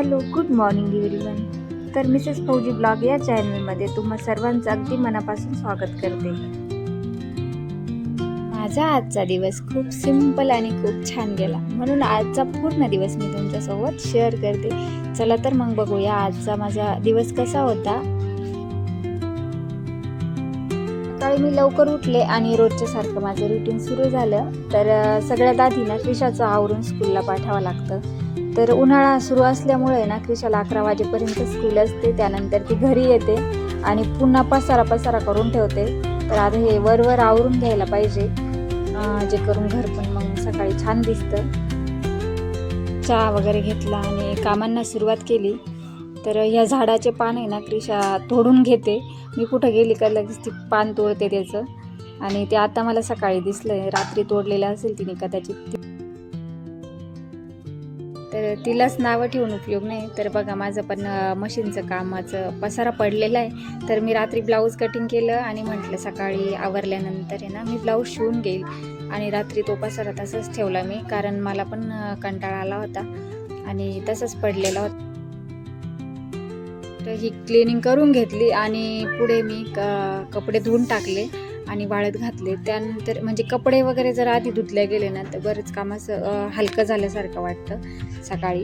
Hello, good morning everyone. तर Mrs फौजी blog या चॅनलमध्ये तुम्हा सर्वांचं अगदी मनापासून स्वागत करते. माझा आजचा दिवस खूप सिंपल आणि खूप छान गेला, म्हणून आजचा पूर्ण दिवस मी तुमच्यासोबत शेअर करते. चला तर मग बघूया आजचा माझा दिवस कसा होता. सकाळी मी लवकर उठले आणि रोजच्या सारखं माझं रुटीन सुरू झालं. तर सगळ्यात आधी ना क्रिशाचं आवरून स्कूलला पाठवावं लागतं. तर उन्हाळा सुरू असल्यामुळे ना क्रिशाला 11 वाजेपर्यंत स्कूल असते. त्यानंतर ती घरी येते आणि पुन्हा पसारा करून ठेवते. तर आता हे वर आवरून घ्यायला पाहिजे, जे करून घर पण मग सकाळी छान दिसतं. चहा वगैरे घेतला आणि कामांना सुरुवात केली. तर ह्या झाडाचे पान आहे ना क्रिशा तोडून घेते. मी कुठं गेली का लगेच ती पान तोडते त्याचं, आणि ते आता मला सकाळी दिसलंय. रात्री तोडलेलं असेल तिने कदाचित. तर तिलाच नावं ठेवून उपयोग नाही. तर बघा माझं पण मशीनचं कामाचं पसारा पडलेला आहे. तर मी रात्री ब्लाऊज कटिंग केलं आणि म्हटलं सकाळी आवरल्यानंतर आहे ना मी ब्लाऊज शिवून घेईल, आणि रात्री तो पसारा तसाच ठेवला मी, कारण मला पण कंटाळा आला होता आणि तसंच पडलेला होता. तर ही क्लिनिंग करून घेतली आणि पुढे मी कपडे धुवून टाकले आणि वाळत घातले. त्यानंतर म्हणजे कपडे वगैरे जर आधी धुतले गेले ना तर बरंच काम असं हलकं झाल्यासारखं वाटतं सकाळी.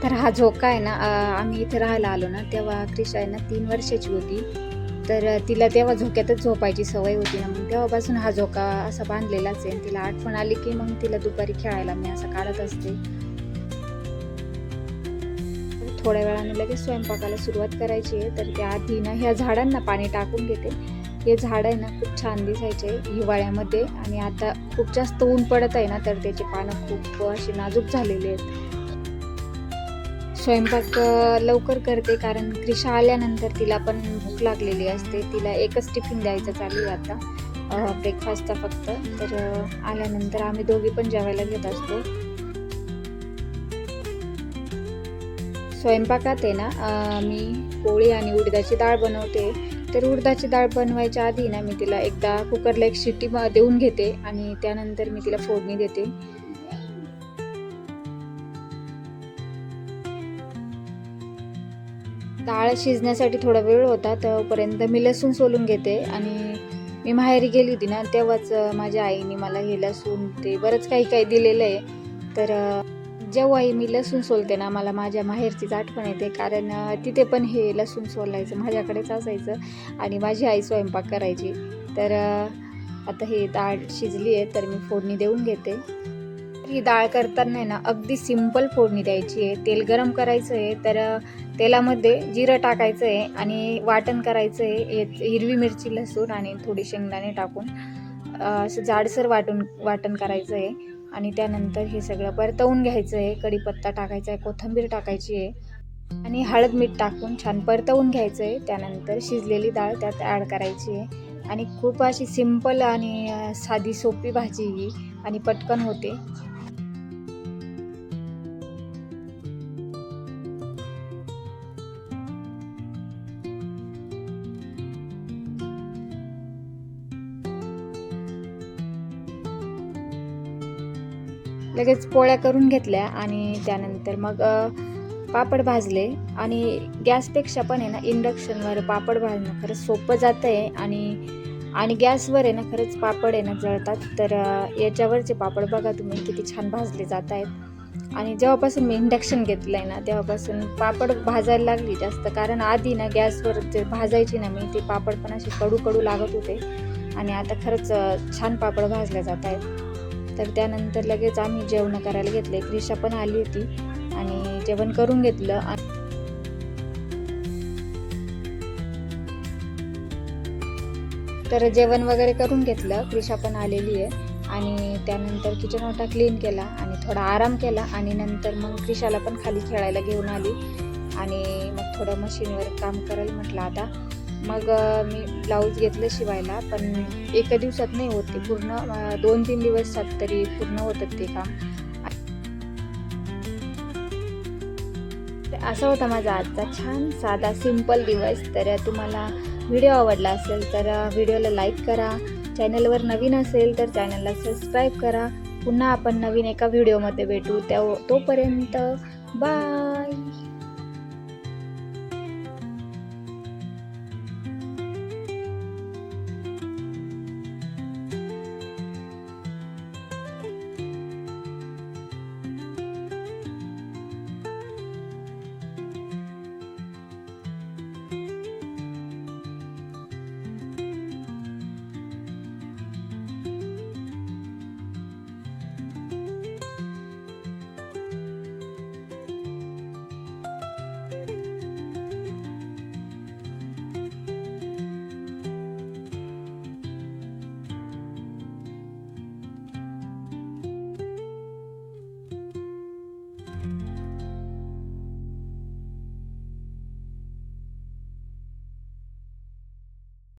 तर हा झोका आहे ना, आम्ही इथे राहायला आलो ना तेव्हा क्रिशा आहे ना 3 वर्षाची होती. तर तिला तेव्हा झोक्यातच झोपायची सवय होती ना, मग तेव्हापासून हा झोका असा बांधलेलाच आहे. तिला आठवण आली की मग तिला दुपारी खेळायला मी असं काढत असते. थोड्या वेळाने लगेच स्वयंपाकाला सुरुवात करायची आहे. तर त्याआधी ना ह्या झाडांना पाणी टाकून घेते. हे झाड आहे ना खूप छान दिसायचे हिवाळ्यामध्ये, आणि आता खूप जास्त ऊन पडत आहे ना तर त्याचे पानं खूप असे नाजूक झालेले आहेत. स्वयंपाक लवकर करते कारण क्रिशा आल्यानंतर तिला पण भूक लागलेली असते. तिला एकच टिफिन द्यायचं चालू आहे आता, ब्रेकफास्टचा फक्त. तर आल्यानंतर आम्ही दोघी पण जेवायला घेत असतो. स्वयंपाकात आहे ना मी पोळी आणि उडदाची डाळ बनवते. तर उडदाची डाळ बनवायच्या आधी ना मी तिला एकदा कुकरला एक शिट्टी देऊन घेते आणि त्यानंतर मी तिला फोडणी देते. डाळ शिजण्यासाठी थोडा वेळ होता, तोपर्यंत मी लसूण सोलून घेते. आणि मी माहेरी गेली होती ना तेव्हाच माझ्या आईने मला हे लसूण ते बरंच काही दिलेलं आहे. तर जेव्हाही मी लसूण सोलते ना मला माझ्या माहेरचीच आठवण येते, कारण तिथे पण हे लसूण सोलायचं माझ्याकडेच असायचं आणि माझी आई स्वयंपाक करायची. तर आता ही डाळ शिजली आहे तर मी फोडणी देऊन घेते. ही डाळ करताना आहे ना अगदी सिंपल फोडणी द्यायची आहे. तेल गरम करायचं आहे, तर तेलामध्ये जिरं टाकायचं आहे आणि वाटण करायचं आहे. हिरवी मिरची, लसूण आणि थोडी शेंगदाणे टाकून असं जाडसर वाटण करायचं आहे. आणि त्यानंतर हे सगळं परतवून घ्यायचं आहे. कढीपत्ता टाकायचा आहे, कोथिंबीर टाकायची आहे आणि हळद मीठ टाकून छान परतवून घ्यायचं आहे. त्यानंतर शिजलेली डाळ त्यात ॲड करायची आहे आणि खूप अशी सिंपल आणि साधी सोपी भाजी ही, आणि पटकन होते. लगेच पोळ्या करून घेतल्या आणि त्यानंतर मग पापड भाजले. आणि गॅसपेक्षा पण आहे ना इंडक्शनवर पापड भाजणं खरंच सोपं जातं आहे, आणि गॅसवर आहे ना खरंच पापड आहे ना जळतात. तर याच्यावरचे पापड बघा तुम्ही किती छान भाजले जात आहेत. आणि जेव्हापासून मी इंडक्शन घेतलं आहे ना तेव्हापासून पापड भाजायला लागली जास्त, कारण आधी ना गॅसवर जे भाजायची ना मी ते पापड पण असे कडू लागत होते, आणि आता खरंच छान पापड भाजले जात आहेत. तर त्यानंतर लगेच आम्ही जेवण करायला घेतले. क्रिशा पण आली होती आणि जेवण करून घेतलं. तर जेवण वगैरे करून घेतलं, क्रिशा पण आलेली आहे. आणि त्यानंतर किचन ओटा क्लीन केला आणि थोडा आराम केला. आणि नंतर मग क्रिशाला पण खाली खेळायला घेऊन आली आणि मग थोडं मशीनवर काम करायला म्हटलं आता. मग मी ब्लाऊज घेतलं शिवायला, पण एका दिवसात नाही होत ते पूर्ण, 2-3 दिवसात तरी पूर्ण होतं ते काम. असा होता माझा आजचा छान साधा सिंपल दिवस. तर तुम्हाला व्हिडिओ आवडला असेल तर व्हिडिओला लाईक करा. चॅनलवर नवीन असेल तर चॅनलला सबस्क्राईब करा. पुन्हा आपण नवीन एका व्हिडिओमध्ये भेटू. तोपर्यंत बाय.